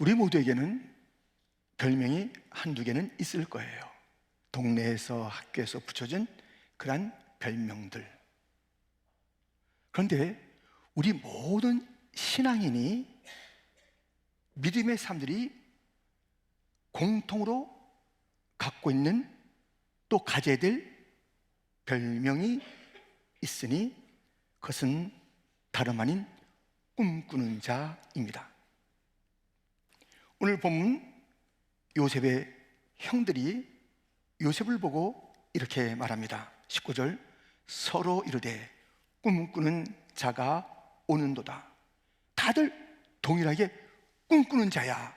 우리 모두에게는 별명이 한두 개는 있을 거예요. 동네에서 학교에서 붙여진 그런 별명들. 그런데 우리 모든 신앙인이, 믿음의 사람들이 공통으로 갖고 있는, 또 가져야 될 별명이 있으니 그것은 다름 아닌 꿈꾸는 자입니다. 오늘 본문 요셉의 형들이 요셉을 보고 이렇게 말합니다. 19절, 서로 이르되 꿈꾸는 자가 오는도다. 다들 동일하게 꿈꾸는 자야.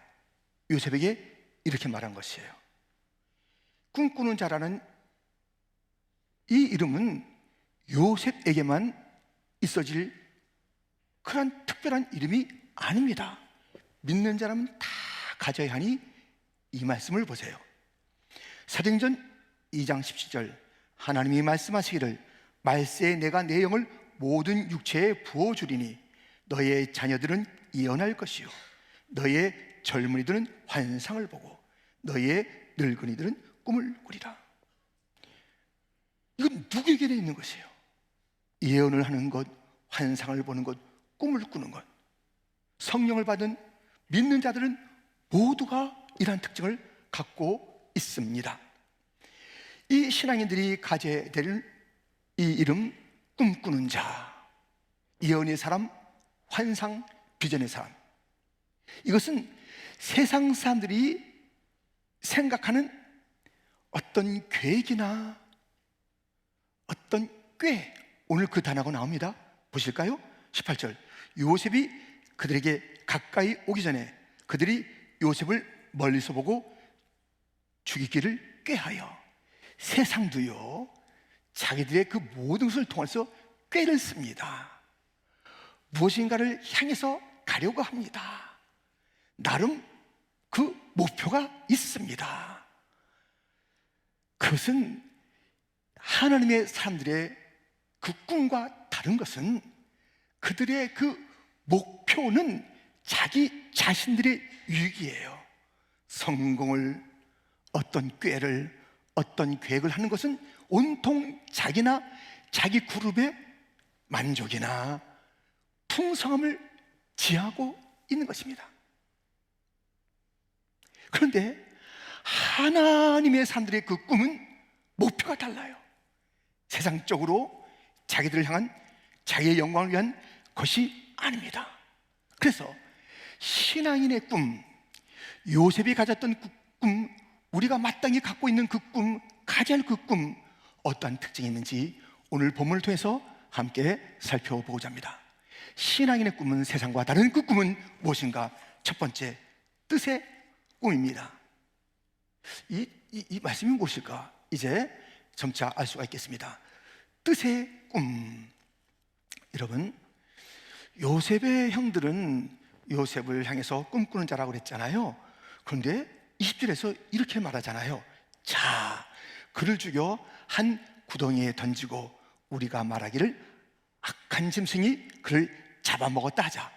요셉에게 이렇게 말한 것이에요. 꿈꾸는 자라는 이 이름은 요셉에게만 있어질 그런 특별한 이름이 아닙니다. 믿는 자라면 다 가져야 하니 이 말씀을 보세요. 사도행전 2장 17절, 하나님이 말씀하시기를 말세에 내가 내 영을 모든 육체에 부어주리니 너의 자녀들은 예언할 것이요 너의 젊은이들은 환상을 보고 너의 늙은이들은 꿈을 꾸리라. 이건 누구에게 있는 것이에요? 예언을 하는 것, 환상을 보는 것, 꿈을 꾸는 것. 성령을 받은 믿는 자들은 모두가 이러한 특징을 갖고 있습니다. 이 신앙인들이 가져야 될 이 이름, 꿈꾸는 자, 예언의 사람, 환상, 비전의 사람, 이것은 세상 사람들이 생각하는 어떤 계획이나 어떤 꾀, 오늘 그 단어가 나옵니다. 보실까요? 18절, 요셉이 그들에게 가까이 오기 전에 그들이 요셉을 멀리서 보고 죽이기를 꾀하여. 세상도요, 자기들의 그 모든 것을 통해서 꾀를 씁니다. 무엇인가를 향해서 가려고 합니다. 나름 그 목표가 있습니다. 그것은 하나님의 사람들의 그 꿈과 다른 것은 그들의 그 목표는 자기 자신들의 유익이에요. 성공을, 어떤 꾀를, 어떤 계획을 하는 것은 온통 자기나 자기 그룹의 만족이나 풍성함을 지향하고 있는 것입니다. 그런데 하나님의 사람들의 그 꿈은 목표가 달라요. 세상적으로 자기들을 향한, 자기의 영광을 위한 것이 아닙니다. 그래서 신앙인의 꿈, 요셉이 가졌던 그 꿈, 우리가 마땅히 갖고 있는 그 꿈, 가져야 할 그 꿈, 어떠한 특징이 있는지 오늘 본문을 통해서 함께 살펴보고자 합니다. 신앙인의 꿈은 세상과 다른 그 꿈은 무엇인가? 첫 번째, 뜻의 꿈입니다. 이 말씀이 무엇일까? 이제 점차 알 수가 있겠습니다. 뜻의 꿈. 여러분, 요셉의 형들은 요셉을 향해서 꿈꾸는 자라고 그랬잖아요. 그런데 20절에서 이렇게 말하잖아요. 자, 그를 죽여 한 구덩이에 던지고 우리가 말하기를 악한 짐승이 그를 잡아먹었다 하자.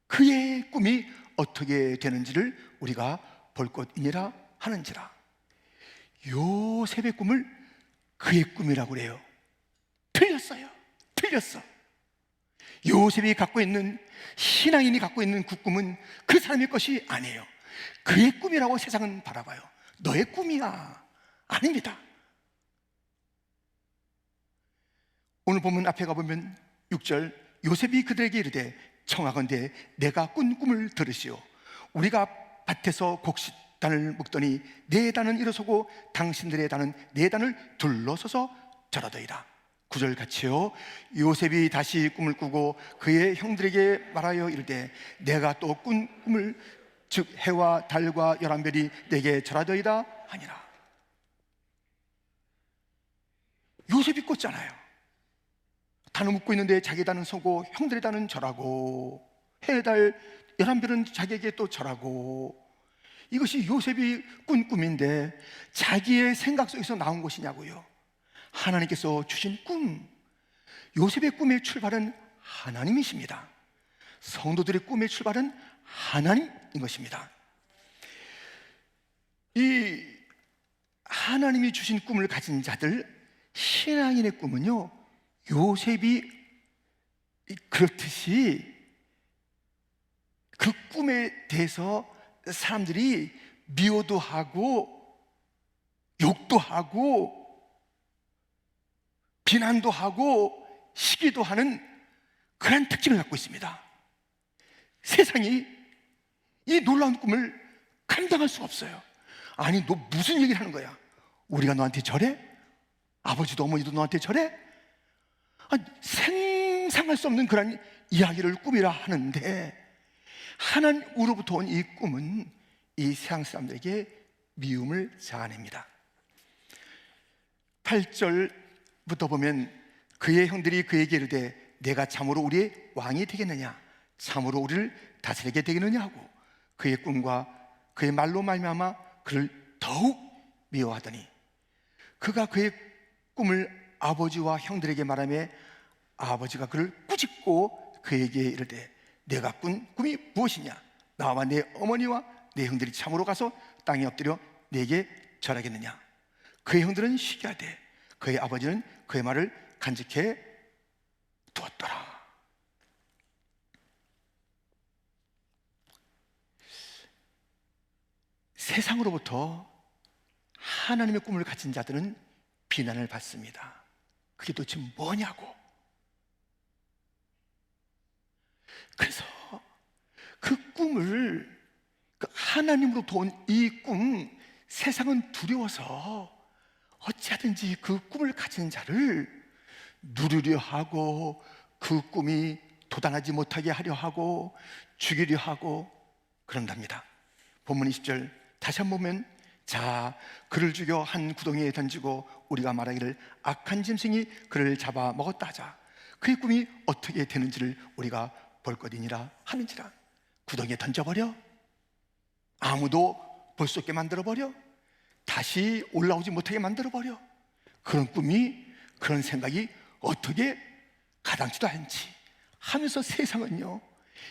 그의 꿈이 어떻게 되는지를 우리가 볼 것이니라 하는지라. 요셉의 꿈을 그의 꿈이라고 그래요. 틀렸어요. 틀렸어. 요셉이 갖고 있는, 신앙인이 갖고 있는 그 꿈은 그 사람의 것이 아니에요. 그의 꿈이라고 세상은 바라봐요. 너의 꿈이야. 아닙니다. 오늘 본문 앞에 가보면 6절, 요셉이 그들에게 이르되 청하건대 내가 꾼 꿈을 들으시오. 우리가 밭에서 곡식단을 묶더니 네 단은 일어서고 당신들의 단은 네 단을 둘러서서 절하더이다. 9절 같이요. 요셉이 다시 꿈을 꾸고 그의 형들에게 말하여 이르되 내가 또 꾼 꿈을, 즉 해와 달과 11별이 내게 절하더이다 하니라. 요셉이 꿨잖아요. 단을 묶고 있는데 자기 단은 서고 형들의 단은 절하고 해, 달, 11별은 자기에게 또 절하고. 이것이 요셉이 꾼 꿈인데 자기의 생각 속에서 나온 것이냐고요. 하나님께서 주신 꿈, 요셉의 꿈의 출발은 하나님이십니다. 성도들의 꿈의 출발은 하나님인 것입니다. 이 하나님이 주신 꿈을 가진 자들, 신앙인의 꿈은요, 요셉이 그렇듯이 그 꿈에 대해서 사람들이 미워도 하고 욕도 하고 비난도 하고 시기도 하는 그런 특징을 갖고 있습니다. 세상이 이 놀라운 꿈을 감당할 수가 없어요. 아니, 너 무슨 얘기를 하는 거야? 우리가 너한테 저래? 아버지도 어머니도 너한테 저래? 생상할 수 없는 그런 이야기를 꿈이라 하는데, 하나님으로부터 온 이 꿈은 이 세상 사람들에게 미움을 자아냅니다. 8절부터 보면 그의 형들이 그에게 이르되 내가 참으로 우리의 왕이 되겠느냐, 참으로 우리를 다스리게 되겠느냐 하고 그의 꿈과 그의 말로 말미암아 그를 더욱 미워하더니, 그가 그의 꿈을 아버지와 형들에게 말하며 아버지가 그를 꾸짖고 그에게 이르되 내가 꾼 꿈이 무엇이냐, 나와 내 어머니와 내 형들이 참으로 가서 땅에 엎드려 내게 절하겠느냐. 그의 형들은 시기하되 그의 아버지는 그의 말을 간직해 두었더라. 세상으로부터 하나님의 꿈을 가진 자들은 비난을 받습니다. 그게 도대체 뭐냐고. 그래서 그 꿈을, 그 하나님으로부터 온 이 꿈, 세상은 두려워서 어찌하든지 그 꿈을 가진 자를 누르려 하고 그 꿈이 도달하지 못하게 하려 하고 죽이려 하고 그런답니다. 본문 20절 다시 한번 보면, 자, 그를 죽여 한 구덩이에 던지고 우리가 말하기를 악한 짐승이 그를 잡아 먹었다 하자. 그의 꿈이 어떻게 되는지를 우리가 볼 것이니라 하는지라. 구덩이에 던져버려? 아무도 볼 수 없게 만들어버려? 다시 올라오지 못하게 만들어버려? 그런 꿈이, 그런 생각이 어떻게 가당치도 않지 하면서 세상은요,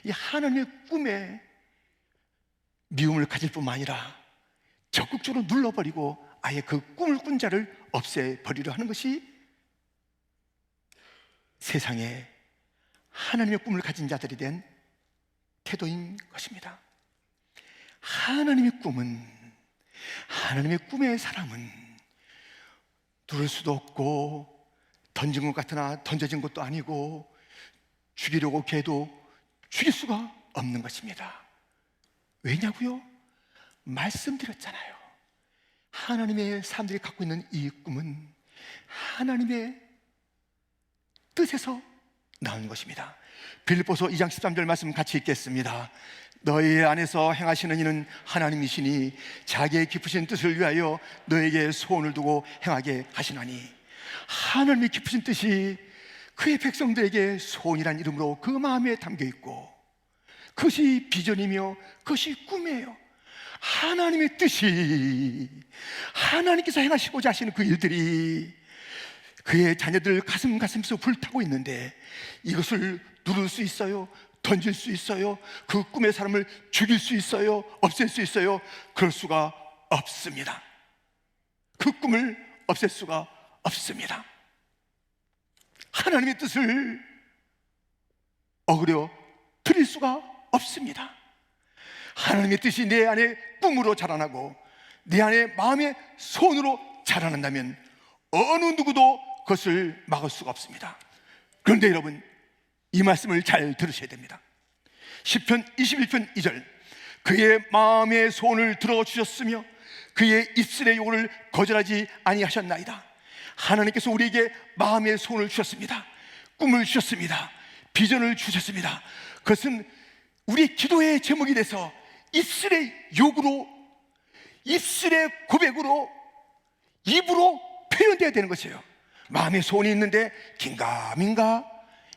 이 하나님의 꿈에 미움을 가질 뿐만 아니라 적극적으로 눌러버리고 아예 그 꿈을 꾼 자를 없애버리려 하는 것이 세상에 하나님의 꿈을 가진 자들에 대한 태도인 것입니다. 하나님의 꿈은, 하나님의 꿈의 사람은 누를 수도 없고 던진 것 같으나 던져진 것도 아니고 죽이려고 해도 죽일 수가 없는 것입니다. 왜냐고요? 말씀드렸잖아요. 하나님의 사람들이 갖고 있는 이 꿈은 하나님의 뜻에서 나오는 것입니다. 빌립보서 2장 13절 말씀 같이 읽겠습니다. 너희 안에서 행하시는 이는 하나님이시니 자기의 깊으신 뜻을 위하여 너에게 소원을 두고 행하게 하시나니. 하나님의 깊으신 뜻이 그의 백성들에게 소원이란 이름으로 그 마음에 담겨 있고, 그것이 비전이며 그것이 꿈이에요. 하나님의 뜻이, 하나님께서 행하시고자 하시는 그 일들이 그의 자녀들 가슴에서 불타고 있는데, 이것을 누를 수 있어요? 던질 수 있어요? 그 꿈의 사람을 죽일 수 있어요? 없앨 수 있어요? 그럴 수가 없습니다. 그 꿈을 없앨 수가 없습니다. 하나님의 뜻을 어그려 드릴 수가 없습니다. 하나님의 뜻이 내 안에 꿈으로 자라나고 내 안에 마음의 소원으로 자라난다면 어느 누구도 그것을 막을 수가 없습니다. 그런데 여러분, 이 말씀을 잘 들으셔야 됩니다. 시편 21편 2절, 그의 마음의 소원을 들어주셨으며 그의 입술의 요구를 거절하지 아니하셨나이다. 하나님께서 우리에게 마음의 소원을 주셨습니다. 꿈을 주셨습니다. 비전을 주셨습니다. 그것은 우리 기도의 제목이 돼서 입술의 요구로, 입술의 고백으로, 입으로 표현되어야 되는 것이에요. 마음의 소원이 있는데 긴가민가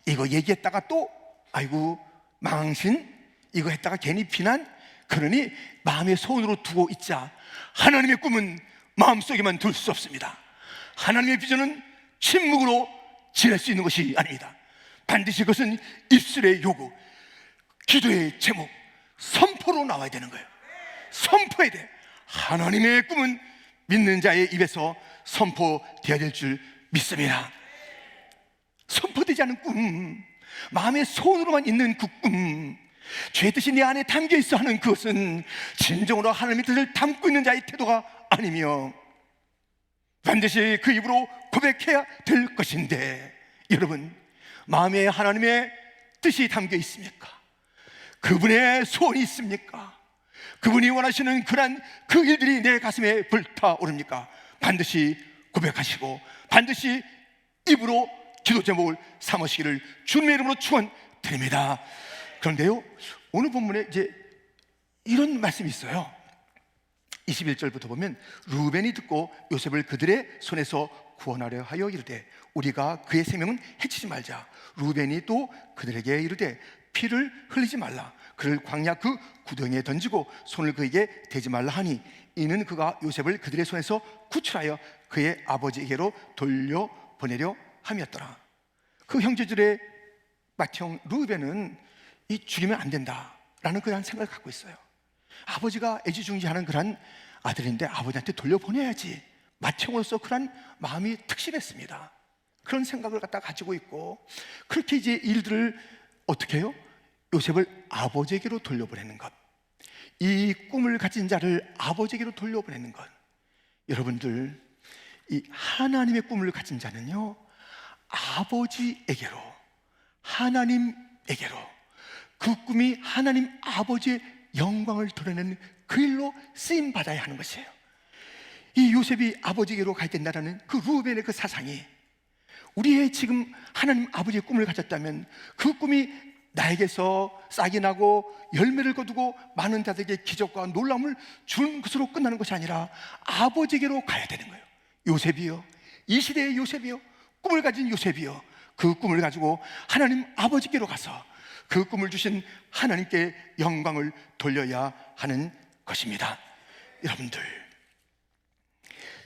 이거 얘기했다가 또 아이고 망신, 이거 했다가 괜히 비난, 그러니 마음의 소원으로 두고 있자. 하나님의 꿈은 마음속에만 둘 수 없습니다. 하나님의 비전은 침묵으로 지낼 수 있는 것이 아닙니다. 반드시 그것은 입술의 요구, 기도의 제목, 선포로 나와야 되는 거예요. 선포해야 돼. 하나님의 꿈은 믿는 자의 입에서 선포되어야 될 줄 믿습니다. 선포되지 않은 꿈, 마음의 소원으로만 있는 그 꿈, 죄의 뜻이 내 안에 담겨 있어 하는 그것은 진정으로 하나님의 뜻을 담고 있는 자의 태도가 아니며 반드시 그 입으로 고백해야 될 것인데, 여러분, 마음에 하나님의 뜻이 담겨 있습니까? 그분의 소원이 있습니까? 그분이 원하시는 그 일들이 내 가슴에 불타오릅니까? 반드시 고백하시고 반드시 입으로 기도 제목을 삼으시기를 주님의 이름으로 축원드립니다. 그런데요, 오늘 본문에 이제 이런 말씀이 있어요. 21절부터 보면 루벤이 듣고 요셉을 그들의 손에서 구원하려 하여 이르되 우리가 그의 생명은 해치지 말자. 루벤이 또 그들에게 이르되 피를 흘리지 말라. 그를 광야 그 구덩이에 던지고 손을 그에게 대지 말라 하니 이는 그가 요셉을 그들의 손에서 구출하여 그의 아버지에게로 돌려보내려 함이었더라. 그 형제들의 맏형 루벤은 이 죽이면 안 된다라는 그런 생각을 갖고 있어요. 아버지가 애지중지하는 그런 아들인데 아버지한테 돌려보내야지, 맏형으로서 그런 마음이 특실했습니다. 그런 생각을 갖다 가지고 있고, 그렇게 이제 일들을 어떻게 해요? 요셉을 아버지에게로 돌려보내는 것, 이 꿈을 가진 자를 아버지에게로 돌려보내는 것. 여러분들, 이 하나님의 꿈을 가진 자는요, 아버지에게로, 하나님에게로, 그 꿈이 하나님 아버지의 영광을 드러내는 그 일로 쓰임 받아야 하는 것이에요. 이 요셉이 아버지에게로 가야 된다는 그 루벤의 그 사상이 우리의 지금 하나님 아버지의 꿈을 가졌다면 그 꿈이 나에게서 싹이 나고 열매를 거두고 많은 자들에게 기적과 놀라움을 주는 것으로 끝나는 것이 아니라 아버지에게로 가야 되는 거예요. 요셉이요, 이 시대의 요셉이요, 꿈을 가진 요셉이요, 그 꿈을 가지고 하나님 아버지께로 가서 그 꿈을 주신 하나님께 영광을 돌려야 하는 것입니다. 여러분들,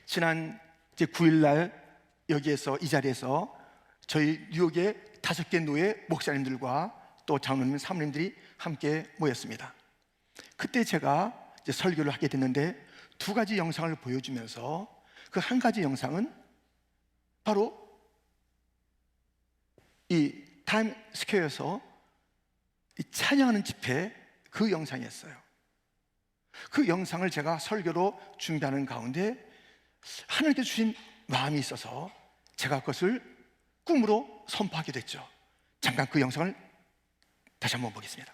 지난 이제 9일날 여기에서 이 자리에서 저희 뉴욕의 5개 노예 목사님들과 또 장로님, 사모님들이 함께 모였습니다. 그때 제가 이제 설교를 하게 됐는데 2가지 영상을 보여주면서 그 한 가지 영상은 바로 이 타임 스퀘어에서 찬양하는 집회 그 영상이었어요. 그 영상을 제가 설교로 준비하는 가운데 하나님께서 주신 마음이 있어서 제가 그것을 꿈으로 선포하게 됐죠. 잠깐 그 영상을 다시 한번 보겠습니다.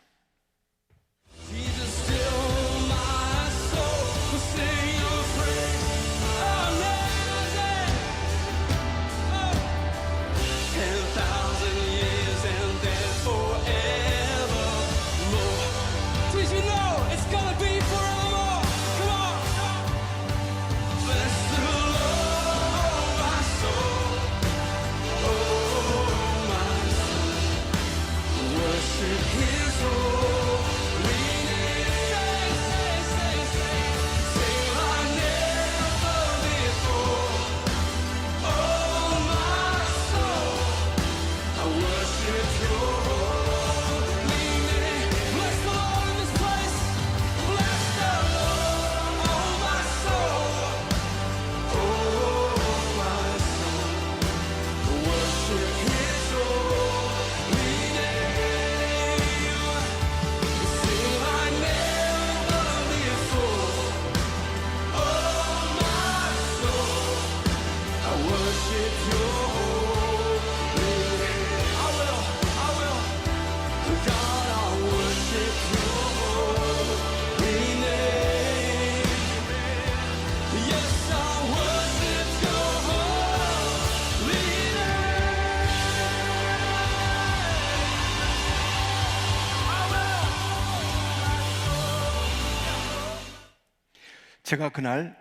제가 그날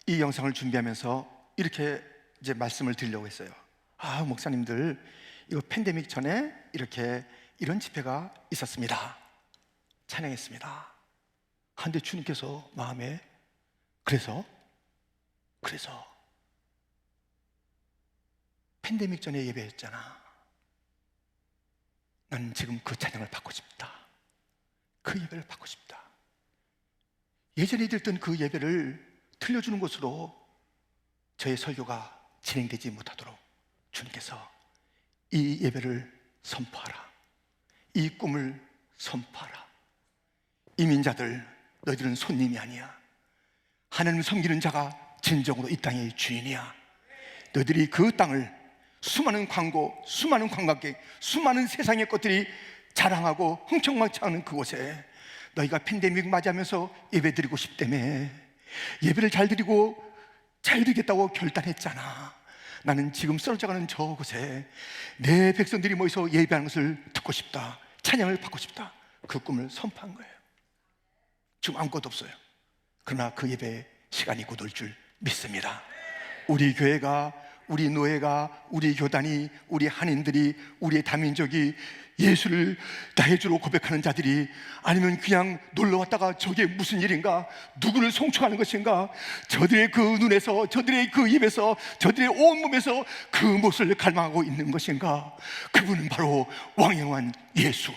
이 영상을 준비하면서 이렇게 이제 말씀을 드리려고 했어요. 목사님들, 이거 팬데믹 전에 이렇게 이런 집회가 있었습니다. 찬양했습니다. 근데 주님께서 마음에 그래서 팬데믹 전에 예배했잖아. 난 지금 그 찬양을 받고 싶다. 그 예배를 받고 싶다. 예전에 드렸던 그 예배를 들려주는 것으로 저의 설교가 진행되지 못하도록 주님께서 이 예배를 선포하라, 이 꿈을 선포하라. 이민자들, 너희들은 손님이 아니야. 하나님을 섬기는 자가 진정으로 이 땅의 주인이야. 너희들이 그 땅을 수많은 광고, 수많은 관광객, 수많은 세상의 것들이 자랑하고 흥청망청하는 그곳에 너희가 팬데믹 맞이하면서 예배 드리고 싶다며 예배를 잘 드리고 잘 드리겠다고 결단했잖아. 나는 지금 쓰러져가는 저곳에 내 백성들이 모여서 예배하는 것을 듣고 싶다, 찬양을 받고 싶다. 그 꿈을 선포한 거예요. 지금 아무것도 없어요. 그러나 그 예배 시간이 곧 올 줄 믿습니다. 우리 교회가, 우리 노예가, 우리 교단이, 우리 한인들이, 우리의 다민족이 예수를 나의 주로 고백하는 자들이, 아니면 그냥 놀러 왔다가 저게 무슨 일인가, 누구를 송축하는 것인가, 저들의 그 눈에서, 저들의 그 입에서, 저들의 온몸에서 그 모습을 갈망하고 있는 것인가. 그분은 바로 왕영한 예수,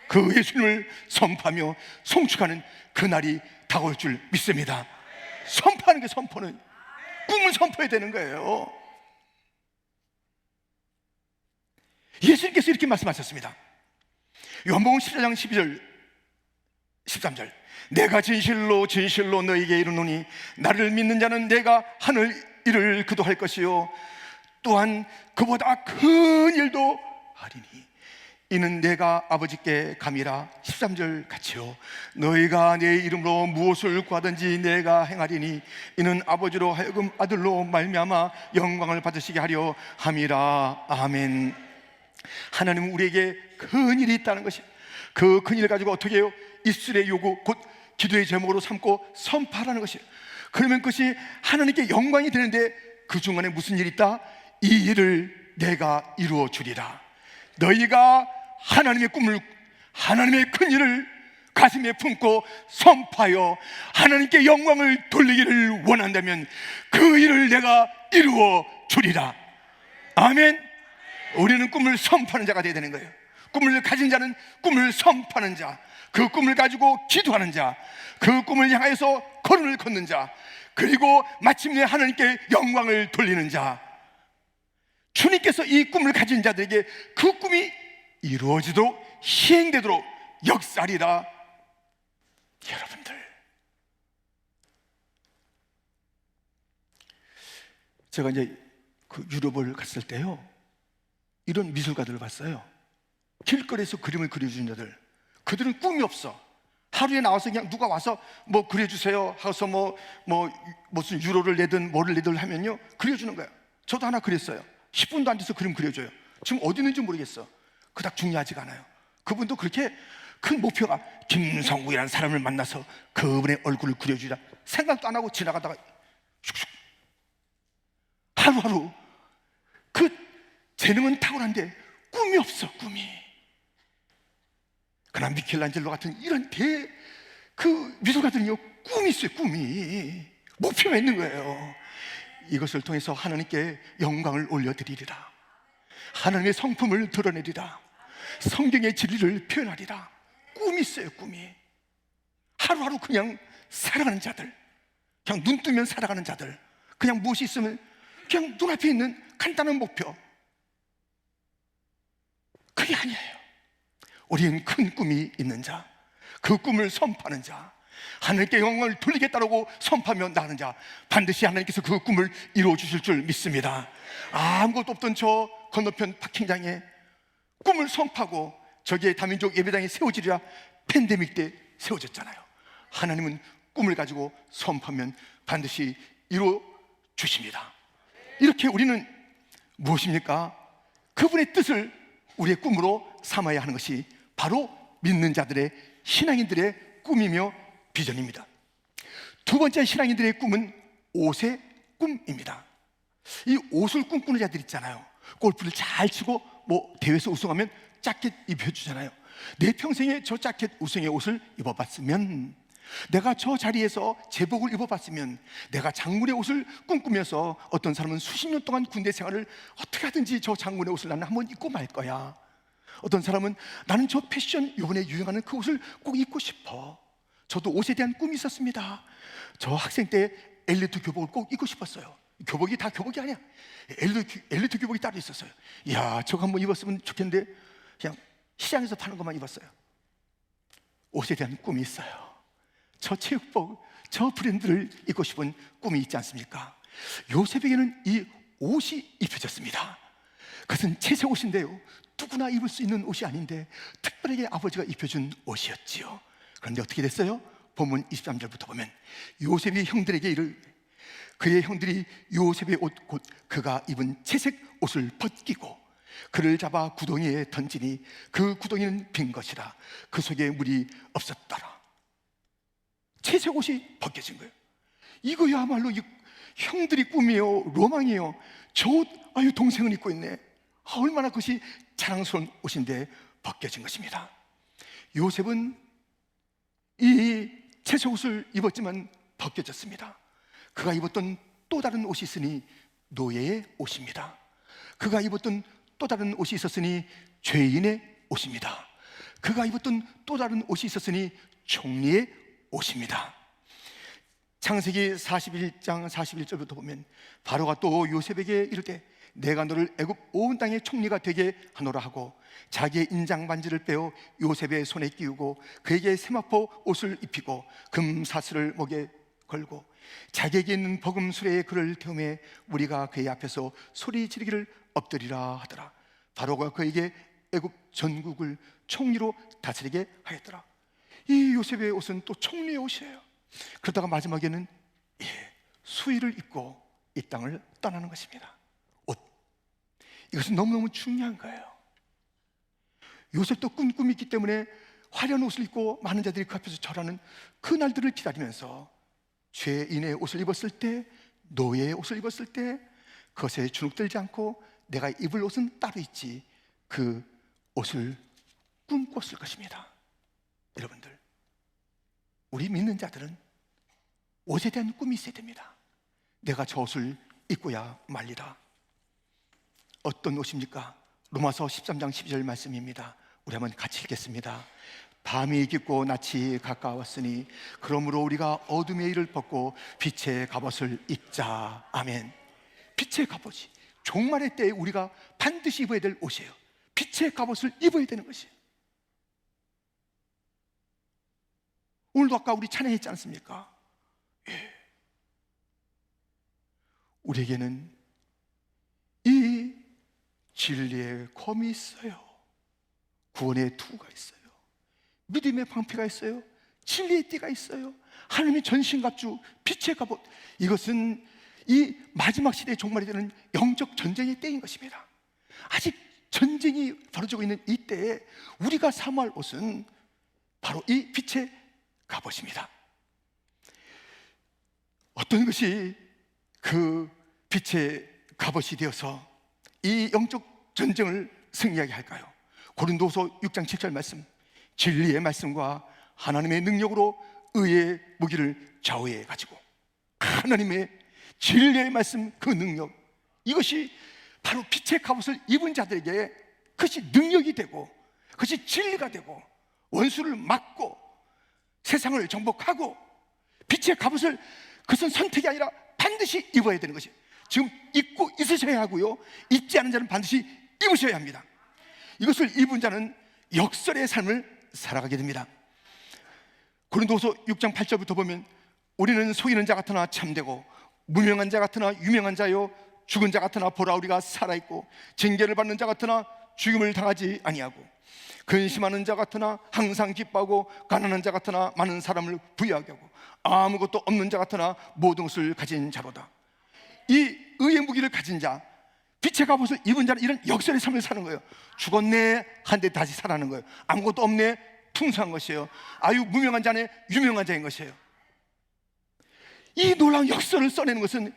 그 예수님을 선포하며 송축하는 그날이 다가올 줄 믿습니다. 선포하는 게, 선포는 꿈을 선포해야 되는 거예요. 예수님께서 이렇게 말씀하셨습니다. 요한복음 14장 12절 13절, 내가 진실로 진실로 너희에게 이르노니 나를 믿는 자는 내가 하늘 일을 그도 할 것이요 또한 그보다 큰 일도 하리니 이는 내가 아버지께 감이라. 13절 같이요, 너희가 내 이름으로 무엇을 구하든지 내가 행하리니 이는 아버지로 하여금 아들로 말미암아 영광을 받으시게 하려 함이라. 아멘. 하나님은 우리에게 큰 일이 있다는 것이, 그 큰 일을 가지고 어떻게 해요? 입술의 요구, 곧 기도의 제목으로 삼고 선포하라는 것이에요. 그러면 그것이 하나님께 영광이 되는데 그 중간에 무슨 일이 있다? 이 일을 내가 이루어 주리라. 너희가 하나님의 꿈을, 하나님의 큰 일을 가슴에 품고 선포하여 하나님께 영광을 돌리기를 원한다면 그 일을 내가 이루어 주리라. 아멘. 우리는 꿈을 선포하는 자가 되어야 되는 거예요. 꿈을 가진 자는 꿈을 선포하는 자, 그 꿈을 가지고 기도하는 자, 그 꿈을 향해서 걸음을 걷는 자, 그리고 마침내 하나님께 영광을 돌리는 자. 주님께서 이 꿈을 가진 자들에게 그 꿈이 이루어지도록, 시행되도록 역사하리라. 여러분들, 제가 이제 그 유럽을 갔을 때요, 이런 미술가들을 봤어요. 길거리에서 그림을 그려주는 자들. 그들은 꿈이 없어. 하루에 나와서 그냥 누가 와서 뭐 그려주세요 하고서 무슨 유로를 내든 뭐를 내든 하면요, 그려주는 거예요. 저도 하나 그렸어요. 10분도 안 돼서 그림 그려줘요. 지금 어디 있는지 모르겠어. 그닥 중요하지가 않아요. 그분도 그렇게 큰 목표가 김성국이라는 사람을 만나서 그분의 얼굴을 그려주자 생각도 안 하고 지나가다가 슉슉. 하루하루. 그 재능은 탁월한데 꿈이 없어, 꿈이. 그러나 미켈란젤로 같은 이런 그 미술가들은요, 꿈이 있어요. 꿈이, 목표가 있는 거예요. 이것을 통해서 하나님께 영광을 올려드리리라. 하나님의 성품을 드러내리라. 성경의 진리를 표현하리라. 꿈이 있어요, 꿈이. 하루하루 그냥 살아가는 자들, 그냥 눈 뜨면 살아가는 자들, 그냥 무엇이 있으면 그냥 눈앞에 있는 간단한 목표. 그게 아니에요. 우리는 큰 꿈이 있는 자, 그 꿈을 선포하는 자, 하나님께 영광을 돌리겠다라고 선포하며 나가는 자, 반드시 하나님께서 그 꿈을 이루어 주실 줄 믿습니다. 아무것도 없던 저 건너편 파킹장에 꿈을 선포하고 저기에 다민족 예배당이 세워지리라 팬데믹 때 세워졌잖아요. 하나님은 꿈을 가지고 선포하면 반드시 이루어 주십니다. 이렇게 우리는 무엇입니까? 그분의 뜻을 우리의 꿈으로 삼아야 하는 것이 바로 믿는 자들의, 신앙인들의 꿈이며 비전입니다. 두 번째 신앙인들의 꿈은 옷의 꿈입니다. 이 옷을 꿈꾸는 자들 있잖아요. 골프를 잘 치고 대회에서 우승하면 자켓 입혀주잖아요. 내 평생에 저 자켓 우승의 옷을 입어봤으면, 내가 저 자리에서 제복을 입어봤으면, 내가 장군의 옷을 꿈꾸면서 어떤 사람은 수십 년 동안 군대 생활을 어떻게 하든지 저 장군의 옷을 나는 한번 입고 말 거야. 어떤 사람은 나는 저 패션, 이번에 유행하는 그 옷을 꼭 입고 싶어. 저도 옷에 대한 꿈이 있었습니다. 저 학생 때 엘리트 교복을 꼭 입고 싶었어요. 교복이 다 교복이 아니야. 엘리트 교복이 따로 있었어요. 이야, 저거 한번 입었으면 좋겠는데 그냥 시장에서 파는 것만 입었어요. 옷에 대한 꿈이 있어요. 저 체육복, 저 브랜드를 입고 싶은 꿈이 있지 않습니까? 요셉에게는 이 옷이 입혀졌습니다. 그것은 채색 옷인데요, 누구나 입을 수 있는 옷이 아닌데 특별하게 아버지가 입혀준 옷이었지요. 그런데 어떻게 됐어요? 본문 23절부터 보면 요셉이 형들에게 이르, 그의 형들이 요셉의 옷 곧 그가 입은 채색 옷을 벗기고 그를 잡아 구덩이에 던지니 그 구덩이는 빈 것이라 그 속에 물이 없었더라. 채색 옷이 벗겨진 거예요. 이거야말로 형들이 꿈이에요, 로망이에요. 저 옷, 아유 동생은 입고 있네. 얼마나 그것이 자랑스러운 옷인데 벗겨진 것입니다. 요셉은 이 채색 옷을 입었지만 벗겨졌습니다. 그가 입었던 또 다른 옷이 있으니 노예의 옷입니다. 그가 입었던 또 다른 옷이 있었으니 죄인의 옷입니다. 그가 입었던 또 다른 옷이 있었으니 총리의 옷입니다. 창세기 41장 41절부터 보면 바로가 또 요셉에게 이르되 내가 너를 애굽 온 땅의 총리가 되게 하노라 하고 자기의 인장 반지를 빼어 요셉의 손에 끼우고 그에게 세마포 옷을 입히고 금 사슬을 목에 걸고 자기에게 있는 버금 수레에 그를 태우매 우리가 그의 앞에서 소리 지르기를 엎드리라 하더라. 바로가 그에게 애굽 전국을 총리로 다스리게 하였더라. 이 요셉의 옷은 또 총리의 옷이에요. 그러다가 마지막에는 수의를 입고 이 땅을 떠나는 것입니다. 옷, 이것은 너무너무 중요한 거예요. 요셉도 꿈이 있기 때문에 화려한 옷을 입고 많은 자들이 그 앞에서 절하는 그 날들을 기다리면서 죄인의 옷을 입었을 때, 노예의 옷을 입었을 때 그것에 주눅들지 않고 내가 입을 옷은 따로 있지, 그 옷을 꿈꿨을 것입니다. 여러분들, 우리 믿는 자들은 옷에 대한 꿈이 있어야 됩니다. 내가 저 옷을 입고야 말리라. 어떤 옷입니까? 로마서 13장 12절 말씀입니다. 우리 한번 같이 읽겠습니다. 밤이 깊고 낮이 가까웠으니 그러므로 우리가 어둠의 일을 벗고 빛의 갑옷을 입자. 아멘. 빛의 갑옷이 종말의 때에 우리가 반드시 입어야 될 옷이에요. 빛의 갑옷을 입어야 되는 것이에요. 오늘도 아까 우리 찬양했지 않습니까? 예. 우리에게는 이 진리의 검이 있어요. 구원의 투구가 있어요. 믿음의 방패가 있어요. 진리의 띠가 있어요. 하나님의 전신갑주, 빛의 갑옷. 이것은 이 마지막 시대의 종말이 되는 영적 전쟁의 때인 것입니다. 아직 전쟁이 벌어지고 있는 이 때에 우리가 사모할 옷은 바로 이 빛의 갑옷입니다. 어떤 것이 그 빛의 갑옷이 되어서 이 영적 전쟁을 승리하게 할까요? 고린도서 6장 7절 말씀, 진리의 말씀과 하나님의 능력으로 의의 무기를 좌우해 가지고 하나님의 진리의 말씀, 그 능력, 이것이 바로 빛의 갑옷을 입은 자들에게 그것이 능력이 되고 그것이 진리가 되고 원수를 막고 세상을 정복하고, 빛의 갑옷을, 그것은 선택이 아니라 반드시 입어야 되는 것이에요. 지금 입고 있으셔야 하고요, 입지 않은 자는 반드시 입으셔야 합니다. 이것을 입은 자는 역설의 삶을 살아가게 됩니다. 고린도서 6장 8절부터 보면 우리는 속이는 자 같으나 참되고 무명한 자 같으나 유명한 자요 죽은 자 같으나 보라 우리가 살아있고 징계를 받는 자 같으나 죽임을 당하지 아니하고 근심하는 자 같으나 항상 기뻐하고 가난한 자 같으나 많은 사람을 부유하게 하고 아무것도 없는 자 같으나 모든 것을 가진 자로다. 이 의의 무기를 가진 자, 빛의 갑옷을 입은 자는 이런 역설의 삶을 사는 거예요. 죽었네 한데 다시 살아나는 거예요. 아무것도 없네 풍성한 것이에요. 아유 무명한 자네 유명한 자인 것이에요. 이 놀라운 역설을 써내는 것은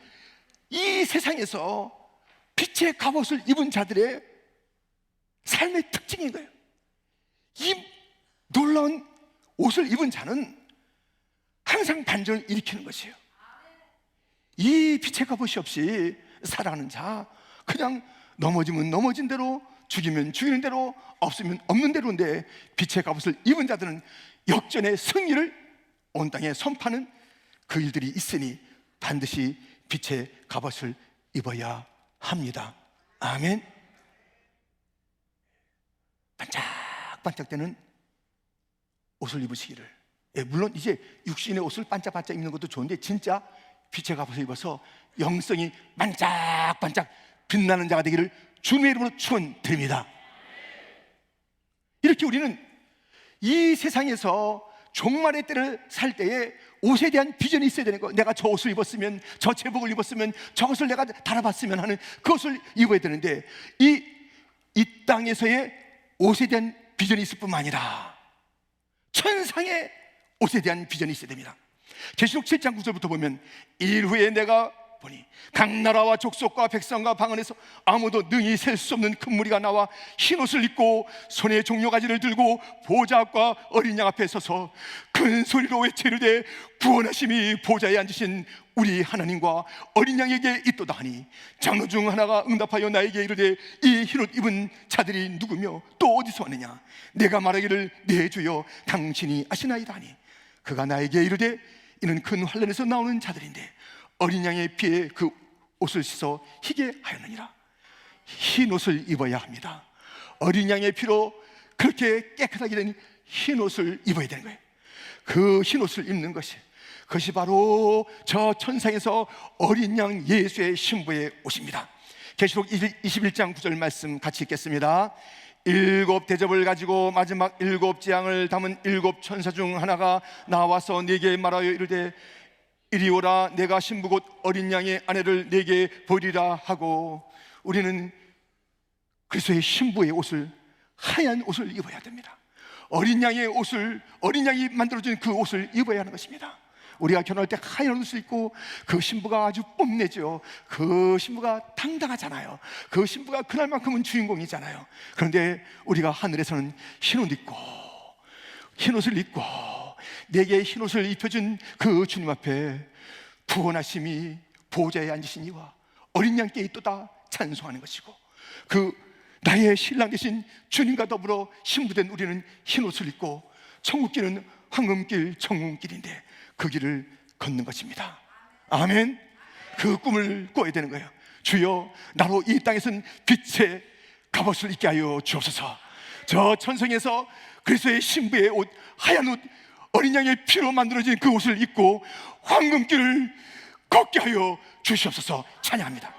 이 세상에서 빛의 갑옷을 입은 자들의 삶의 특징인 거예요. 이 놀라운 옷을 입은 자는 항상 반전을 일으키는 것이에요. 이 빛의 갑옷이 없이 살아가는 자, 그냥 넘어지면 넘어진 대로, 죽이면 죽이는 대로, 없으면 없는 대로인데 빛의 갑옷을 입은 자들은 역전의 승리를 온 땅에 선포하는 그 일들이 있으니 반드시 빛의 갑옷을 입어야 합니다. 아멘. 반짝반짝대는 옷을 입으시기를. 물론 이제 육신의 옷을 반짝반짝 입는 것도 좋은데 진짜 빛의 갑옷을 입어서 영성이 반짝반짝 빛나는 자가 되기를 주님의 이름으로 축원드립니다. 이렇게 우리는 이 세상에서 종말의 때를 살 때에 옷에 대한 비전이 있어야 되는 거. 내가 저 옷을 입었으면, 저 제복을 입었으면, 저것을 내가 달아봤으면 하는 그것을 입어야 되는데, 이 땅에서의 옷에 대한 비전이 있을 뿐만 아니라 천상의 옷에 대한 비전이 있어야 됩니다. 계시록 7장 9절부터 보면, 일 후에 내가 보니 각 나라와 족속과 백성과 방언에서 아무도 능히 셀 수 없는 큰 무리가 나와 흰 옷을 입고 손에 종려가지를 들고 보좌 앞과 어린 양 앞에 서서 큰 소리로 외치르되 구원하심이 보좌에 앉으신 우리 하나님과 어린 양에게 있도다 하니, 장로 중 하나가 응답하여 나에게 이르되 이 흰옷 입은 자들이 누구며 또 어디서 왔느냐? 내가 말하기를 내 주여 당신이 아시나이다 하니, 그가 나에게 이르되 이는 큰 환란에서 나오는 자들인데 어린 양의 피에 그 옷을 씻어 희게 하였느니라. 흰 옷을 입어야 합니다. 어린 양의 피로 그렇게 깨끗하게 된 흰 옷을 입어야 되는 거예요. 그 흰 옷을 입는 그것이 바로 저 천상에서 어린 양 예수의 신부의 옷입니다. 계시록 21장 9절 말씀 같이 읽겠습니다. 일곱 대접을 가지고 마지막 일곱 재앙을 담은 일곱 천사 중 하나가 나와서 네게 말하여 이르되 이리 오라, 내가 신부 곧 어린 양의 아내를 네게 보리라 하고, 우리는 그리스도의 신부의 옷을, 하얀 옷을 입어야 됩니다. 어린 양의 옷을, 어린 양이 만들어준 그 옷을 입어야 하는 것입니다. 우리가 결혼할 때 하얀 옷을 입고 그 신부가 아주 뽐내죠. 그 신부가 당당하잖아요. 그 신부가 그날만큼은 주인공이잖아요. 그런데 우리가 하늘에서는 흰옷 입고, 흰옷을 입고 내게 흰옷을 입혀준 그 주님 앞에 구원하심이 보좌에 앉으신 이와 어린 양께 있도다 찬송하는 것이고, 그 나의 신랑 되신 주님과 더불어 신부된 우리는 흰옷을 입고 천국길은 황금길, 정금길인데 그 길을 걷는 것입니다. 아멘. 그 꿈을 꿔야 되는 거예요. 주여, 나로 이 땅에서는 빛의 갑옷을 입게 하여 주옵소서. 저 천성에서 그리스도의 신부의 옷, 하얀 옷, 어린 양의 피로 만들어진 그 옷을 입고 황금길을 걷게 하여 주시옵소서. 찬양합니다.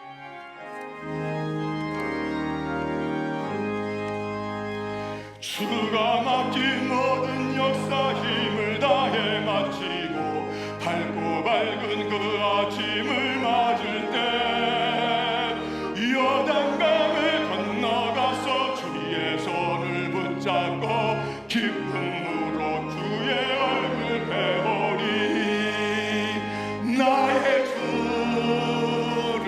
주가 맡긴 모든 역사 힘을 다해 마치고 밝고 밝은 그 아침을 맞을 때 요단강을 건너가서 주의 손을 붙잡고 기쁨으로 주의 얼굴 배우리. 나의 주를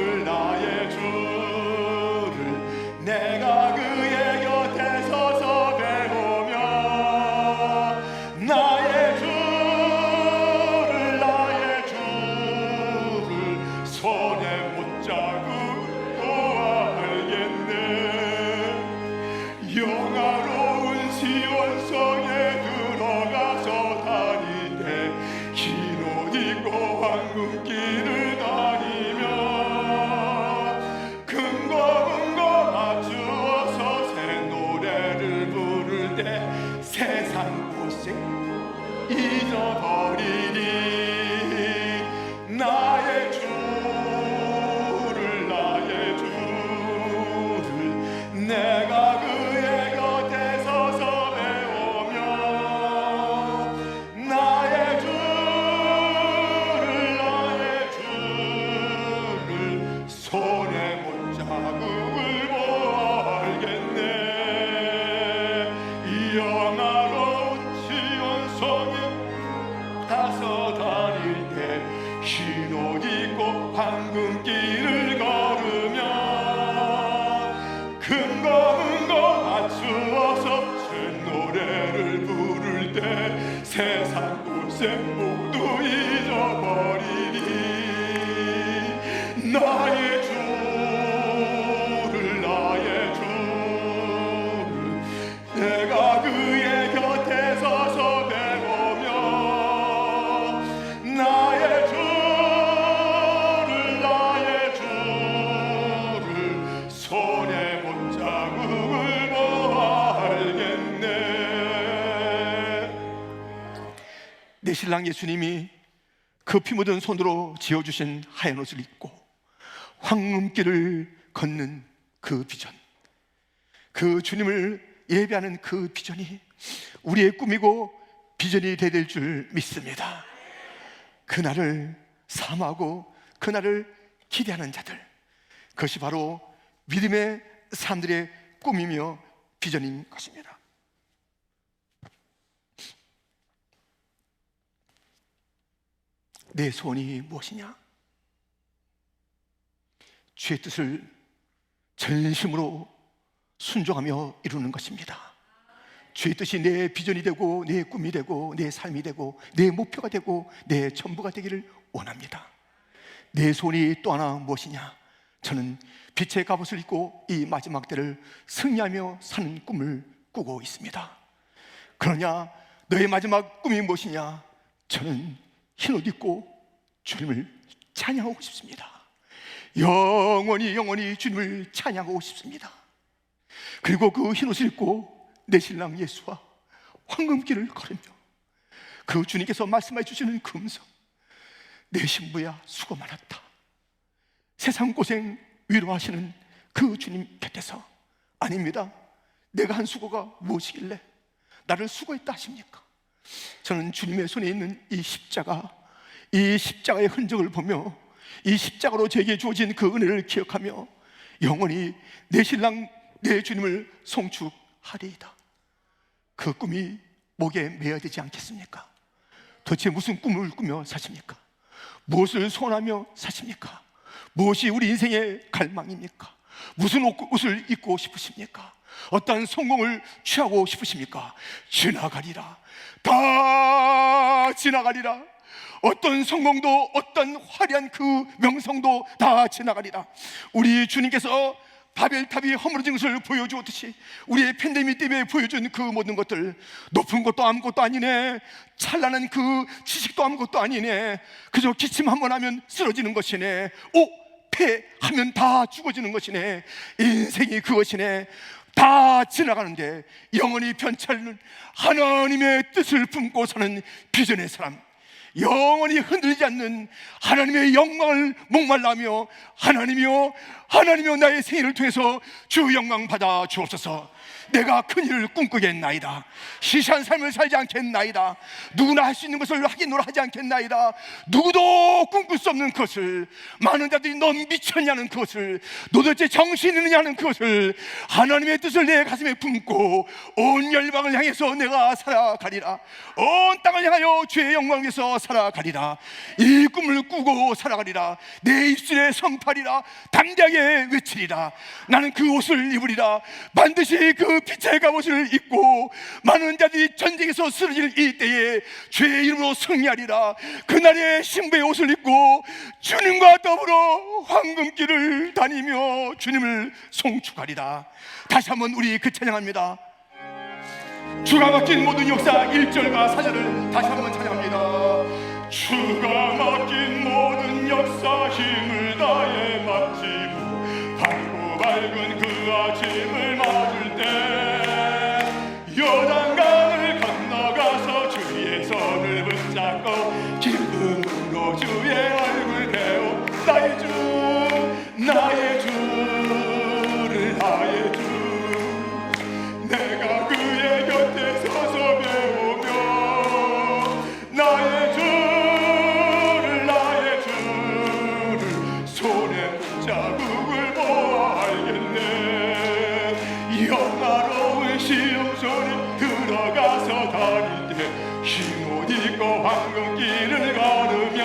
내가 그의 곁에 서서 배우며, 나의 주를 손에 못잡고 알겠네. 영화로운 시온성에 들어가서 다닐 때 흰옷 입고 황금길을 다니며 근거 맞추어서 새 노래를 부를 때 세상 고생 잊어버리니. 나의 주를 내가 그의 곁에 서서 배우며, 나의 주를 손에 못 자국을 보아 알겠네. 이 영화로운 시온성에 가서 다닐 때 흰옷 입고 황금길을 걸으며 근거 맞추어서 새 노래를 부를 때 세상 고생 모두 잊어버리니. 나의 주를 내가 그의 곁에 서서 배우며, 내 신랑 예수님이 그 피 묻은 손으로 지어주신 하얀 옷을 입고 황금길을 걷는 그 비전, 그 주님을 예배하는 그 비전이 우리의 꿈이고 비전이 될 줄 믿습니다. 그날을 사모하고 그날을 기대하는 자들, 그것이 바로 믿음의 사람들의 꿈이며 비전인 것입니다. 내 소원이 무엇이냐? 주의 뜻을 전심으로 순종하며 이루는 것입니다. 주의 뜻이 내 비전이 되고 내 꿈이 되고 내 삶이 되고 내 목표가 되고 내 전부가 되기를 원합니다. 내 소원이 또 하나 무엇이냐? 저는 빛의 갑옷을 입고 이 마지막 때를 승리하며 사는 꿈을 꾸고 있습니다. 그러냐? 너의 마지막 꿈이 무엇이냐? 저는 흰 옷 입고 주님을 찬양하고 싶습니다. 영원히 주님을 찬양하고 싶습니다. 그리고 그 흰 옷을 입고 내 신랑 예수와 황금길을 걸으며 그 주님께서 말씀해 주시는 그 음성, 내 신부야 수고 많았다, 세상 고생 위로하시는 그 주님 곁에서, 아닙니다, 내가 한 수고가 무엇이길래 나를 수고했다 하십니까? 저는 주님의 손에 있는 이 십자가의 흔적을 보며 이 십자가로 제게 주어진 그 은혜를 기억하며 영원히 내 신랑 내 주님을 송축하리이다. 그 꿈이 목에 매어야 되지 않겠습니까? 도대체 무슨 꿈을 꾸며 사십니까? 무엇을 소원하며 사십니까? 무엇이 우리 인생의 갈망입니까? 무슨 옷을 입고 싶으십니까? 어떤 성공을 취하고 싶으십니까? 지나가리라. 다 지나가리라. 어떤 성공도 어떤 화려한 그 명성도 다 지나가리라. 우리 주님께서 바벨탑이 허물어진 것을 보여주었듯이 우리의 팬데믹 때문에 보여준 그 모든 것들, 높은 것도 아무것도 아니네, 찬란한 그 지식도 아무것도 아니네, 그저 기침 한번 하면 쓰러지는 것이네, 패하면 다 죽어지는 것이네, 인생이 그것이네. 다 지나가는데 영원히 변치 않는 하나님의 뜻을 품고 사는 비전의 사람, 영원히 흔들리지 않는 하나님의 영광을 목말라며 하나님이여 나의 생애를 통해서 주 영광 받아 주옵소서. 내가 큰 일을 꿈꾸겠나이다. 시시한 삶을 살지 않겠나이다. 누구나 할 수 있는 것을 하기노라 하지 않겠나이다. 누구도 꿈꿀 수 없는 것을, 많은 자들이 넌 미쳤냐는 것을, 너 도대체 정신이 있느냐는 것을, 하나님의 뜻을 내 가슴에 품고 온 열방을 향해서 내가 살아가리라. 온 땅을 향하여 주의 영광을 위해서 살아가리라. 이 꿈을 꾸고 살아가리라. 내 입술에 성파리라. 담대하게 외치리라. 나는 그 옷을 입으리라. 반드시 그 빛의 갑옷을 입고 많은 자들이 전쟁에서 쓰러질 이때에 주의 이름으로 승리하리라. 그날의 신부의 옷을 입고 주님과 더불어 황금길을 다니며 주님을 송축하리라. 다시 한번 우리 그 찬양합니다. 주가 맡긴 모든 역사 1절과 4절을 다시 한번 찬양합니다. 주가 맡긴 모든 역사 힘을 다해 마치고 밝은 그 아침을 맞을 때 요단강을 건너가서 주의 손을 붙잡고 기쁨으로 주의 얼굴 배워 나의 주를 나의 주, 내가 그의 곁에 서서 배우며 나의 주를 손에 붙잡음을 보아 알겠네. 영화로운 시험소리 들어가서 다닐 때 흰 옷 입고 황금길을 걸으며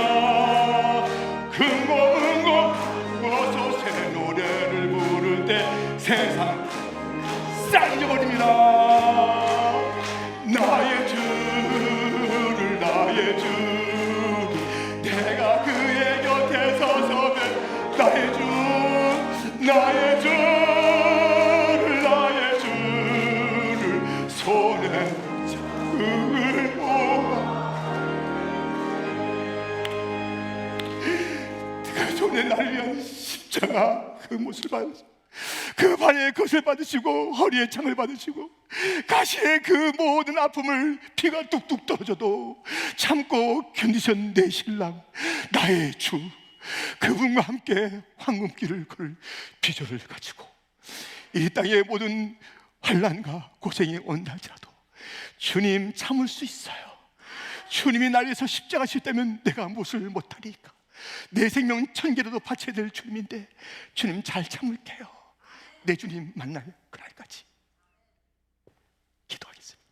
흥곡흥곡 웃어서 새 노래를 부를 때 세상 쌍져버립니다. 나의 주를 내가 그의 곁에 서서 나의 주를 손에 잡고 그 손에 날 위한 십자가 그 모습을 봐서 그 그 발에 것을 받으시고 허리에 창을 받으시고 가시에 그 모든 아픔을 피가 뚝뚝 떨어져도 참고 견디신 내 신랑, 나의 주, 그분과 함께 황금길을 걸을 비전을 가지고 이 땅의 모든 환난과 고생이 온다 할지라도 주님 참을 수 있어요. 주님이 날 위해서 십자가 지셨다면 내가 무엇을 못하리까? 내 생명 1000개라도 바쳐야 될 주님인데 주님 잘 참을게요. 내 주님 만날 그날까지 기도하겠습니다.